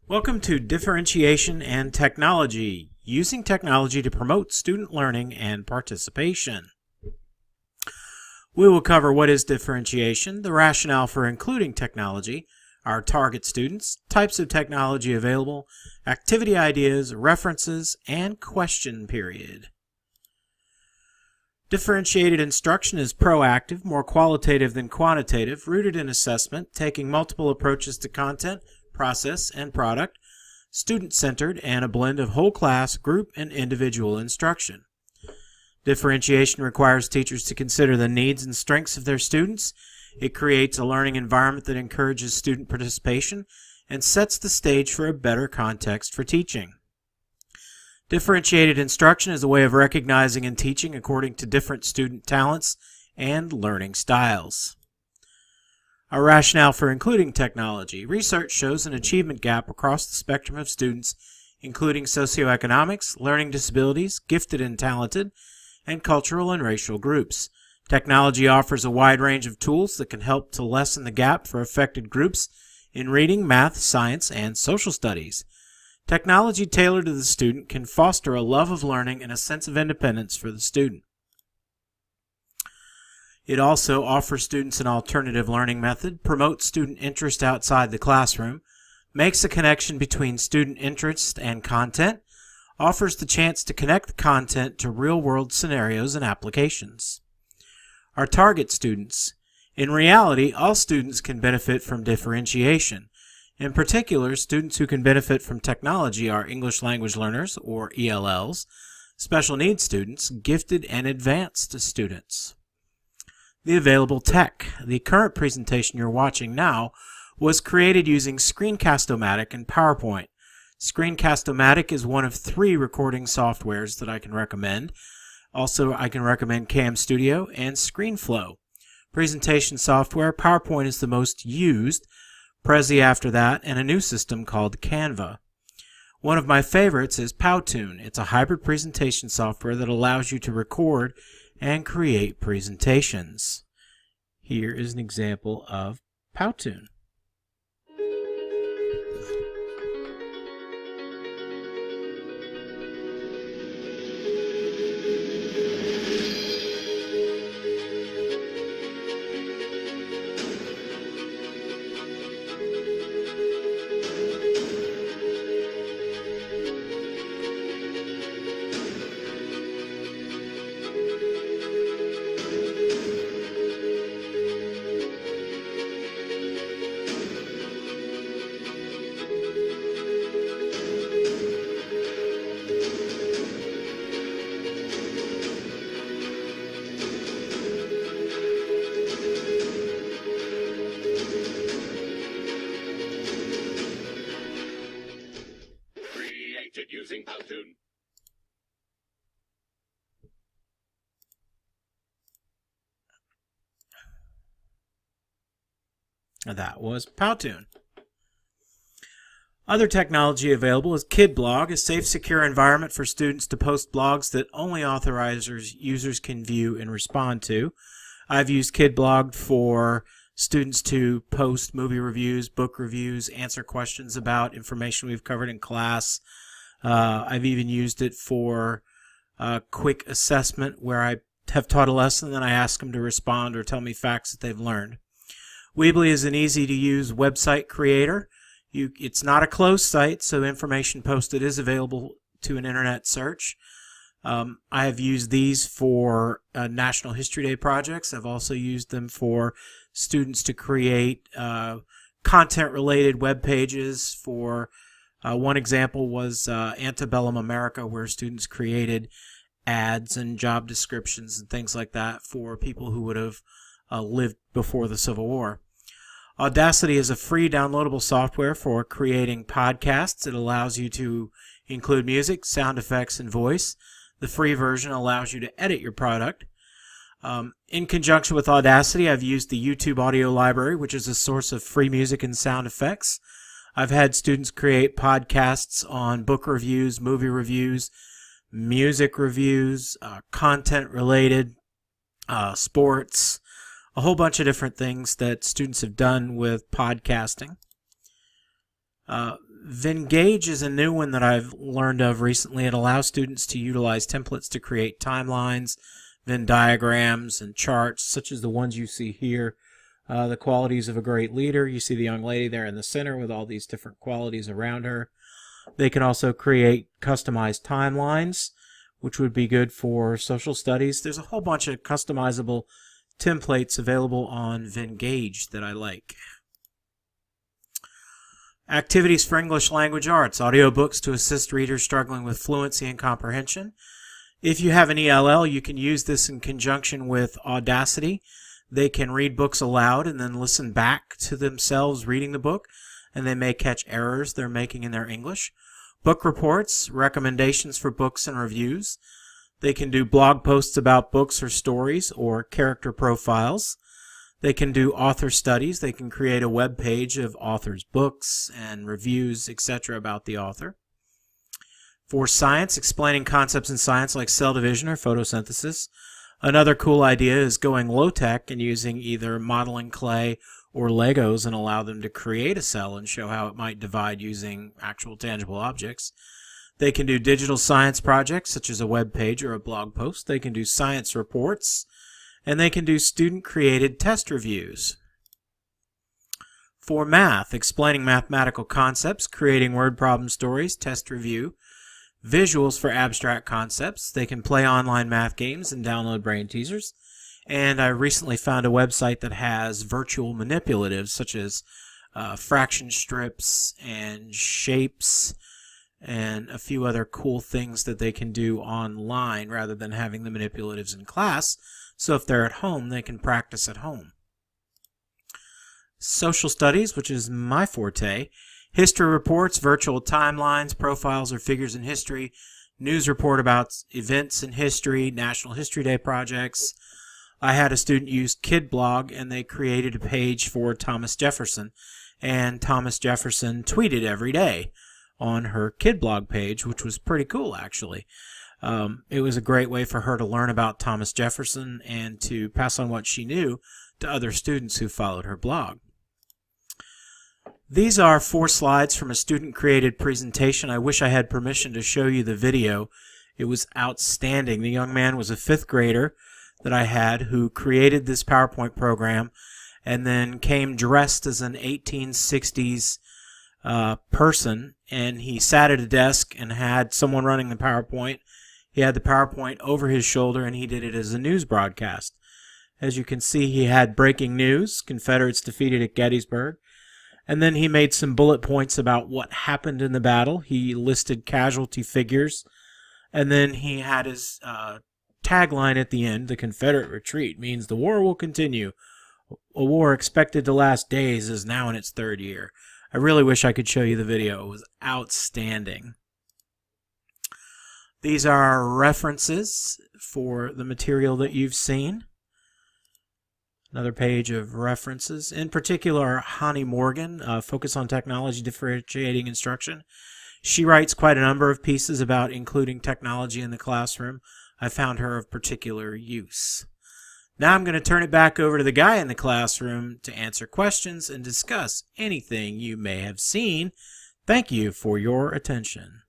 Welcome to Differentiation and Technology, using technology to promote student learning and participation. We will cover what is differentiation, the rationale for including technology, our target students, types of technology available, activity ideas, references, and question period. Differentiated instruction is proactive, more qualitative than quantitative, rooted in assessment, taking multiple approaches to content, process, and product, student-centered, and a blend of whole class, group, and individual instruction. Differentiation requires teachers to consider the needs and strengths of their students. It creates a learning environment that encourages student participation and sets the stage for a better context for teaching. Differentiated instruction is a way of recognizing and teaching according to different student talents and learning styles. Our rationale for including technology. Research shows an achievement gap across the spectrum of students, including socioeconomics, learning disabilities, gifted and talented, and cultural and racial groups. Technology offers a wide range of tools that can help to lessen the gap for affected groups in reading, math, science, and social studies. Technology tailored to the student can foster a love of learning and a sense of independence for the student. It also offers students an alternative learning method, promotes student interest outside the classroom, makes a connection between student interest and content, offers the chance to connect the content to real-world scenarios and applications. Our target students. In reality, all students can benefit from differentiation. In particular, students who can benefit from technology are English language learners, or ELLs, special needs students, gifted and advanced students. The available tech. The current presentation you're watching now was created using Screencast-O-Matic and PowerPoint. Screencast-O-Matic is one of 3 recording softwares that I can recommend. Also, I can recommend Cam Studio and ScreenFlow. Presentation software, PowerPoint is the most used, Prezi after that, and a new system called Canva. One of my favorites is Powtoon. It's a hybrid presentation software that allows you to record and create presentations. Here is an example of Powtoon. Using Powtoon. That was Powtoon. Other technology available is KidBlog, a safe, secure environment for students to post blogs that only authorized users can view and respond to. I've used KidBlog for students to post movie reviews, book reviews, answer questions about information we've covered in class. I've even used it for a quick assessment where I have taught a lesson and then I ask them to respond or tell me facts that they've learned. Weebly is an easy-to-use website creator. It's not a closed site, so information posted is available to an internet search. I have used these for National History Day projects. I've also used them for students to create content-related web pages for one example was Antebellum America, where students created ads and job descriptions and things like that for people who would have lived before the Civil War. Audacity is a free downloadable software for creating podcasts. It allows you to include music, sound effects, and voice. The free version allows you to edit your product. In conjunction with Audacity, I've used the YouTube Audio Library, which is a source of free music and sound effects. I've had students create podcasts on book reviews, movie reviews, music reviews, content-related, sports, a whole bunch of different things that students have done with podcasting. Vengage is a new one that I've learned of recently. It allows students to utilize templates to create timelines, Venn diagrams, and charts, such as the ones you see here. The qualities of a great leader. You see the young lady there in the center with all these different qualities around her. They can also create customized timelines, which would be good for social studies. There's a whole bunch of customizable templates available on Vengage that I like. Activities for English Language Arts, audiobooks to assist readers struggling with fluency and comprehension. If you have an ELL, you can use this in conjunction with Audacity. They can read books aloud and then listen back to themselves reading the book, and they may catch errors they're making in their English. Book reports, recommendations for books and reviews. They can do blog posts about books or stories or character profiles. They can do author studies. They can create a web page of authors' books and reviews, etc. about the author. For science, explaining concepts in science like cell division or photosynthesis. Another cool idea is going low-tech and using either modeling clay or Legos and allow them to create a cell and show how it might divide using actual tangible objects. They can do digital science projects such as a web page or a blog post. They can do science reports, and they can do student-created test reviews. For math, explaining mathematical concepts, creating word problem stories, test review. Visuals for abstract concepts. They can play online math games and download brain teasers. And I recently found a website that has virtual manipulatives such as fraction strips and shapes and a few other cool things that they can do online rather than having the manipulatives in class. So if they're at home, they can practice at home. Social studies, which is my forte. History reports, virtual timelines, profiles or figures in history, news report about events in history, National History Day projects. I had a student use KidBlog, and they created a page for Thomas Jefferson, and Thomas Jefferson tweeted every day on her KidBlog page, which was pretty cool, actually. It was a great way for her to learn about Thomas Jefferson and to pass on what she knew to other students who followed her blog. These are 4 slides from a student-created presentation. I wish I had permission to show you the video. It was outstanding. The young man was a 5th grader that I had who created this PowerPoint program and then came dressed as an 1860s person, and he sat at a desk and had someone running the PowerPoint. He had the PowerPoint over his shoulder, and he did it as a news broadcast. As you can see, he had breaking news, Confederates defeated at Gettysburg. And then he made some bullet points about what happened in the battle. He listed casualty figures. And then he had his tagline at the end, "The Confederate retreat means the war will continue. A war expected to last days is now in its 3rd year." I really wish I could show you the video. It was outstanding. These are references for the material that you've seen. Another page of references. In particular, Hani Morgan, Focus on Technology Differentiating Instruction. She writes quite a number of pieces about including technology in the classroom. I found her of particular use. Now I'm going to turn it back over to the guy in the classroom to answer questions and discuss anything you may have seen. Thank you for your attention.